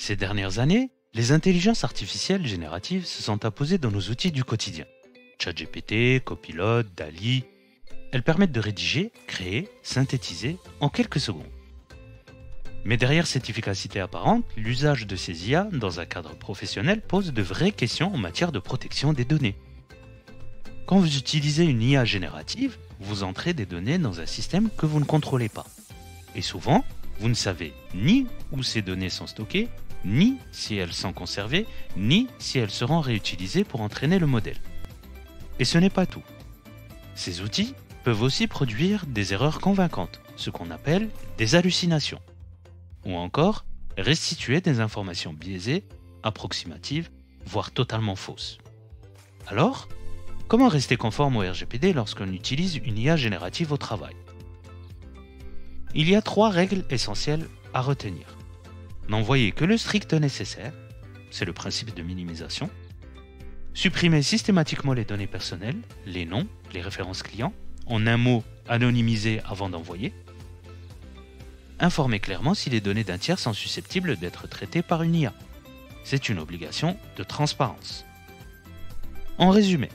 Ces dernières années, les intelligences artificielles génératives se sont imposées dans nos outils du quotidien. ChatGPT, Copilot, DALL-E, elles permettent de rédiger, créer, synthétiser en quelques secondes. Mais derrière cette efficacité apparente, l'usage de ces IA dans un cadre professionnel pose de vraies questions en matière de protection des données. Quand vous utilisez une IA générative, vous entrez des données dans un système que vous ne contrôlez pas. Et souvent, vous ne savez ni où ces données sont stockées, ni si elles sont conservées, ni si elles seront réutilisées pour entraîner le modèle. Et ce n'est pas tout. Ces outils peuvent aussi produire des erreurs convaincantes, ce qu'on appelle des hallucinations. Ou encore, restituer des informations biaisées, approximatives, voire totalement fausses. Alors, comment rester conforme au RGPD lorsqu'on utilise une IA générative au travail? Il y a 3 règles essentielles à retenir. N'envoyer que le strict nécessaire, c'est le principe de minimisation. Supprimer systématiquement les données personnelles, les noms, les références clients, en un mot, anonymiser avant d'envoyer. Informer clairement si les données d'un tiers sont susceptibles d'être traitées par une IA. C'est une obligation de transparence. En résumé,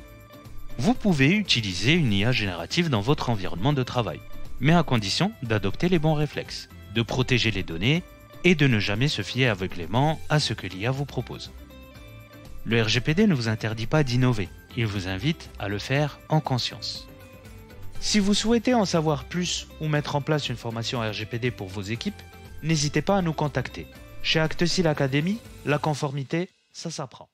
vous pouvez utiliser une IA générative dans votre environnement de travail, mais à condition d'adopter les bons réflexes, de protéger les données et de ne jamais se fier aveuglément à ce que l'IA vous propose. Le RGPD ne vous interdit pas d'innover, il vous invite à le faire en conscience. Si vous souhaitez en savoir plus ou mettre en place une formation RGPD pour vos équipes, n'hésitez pas à nous contacter. Chez Actesil Academy, la conformité, ça s'apprend.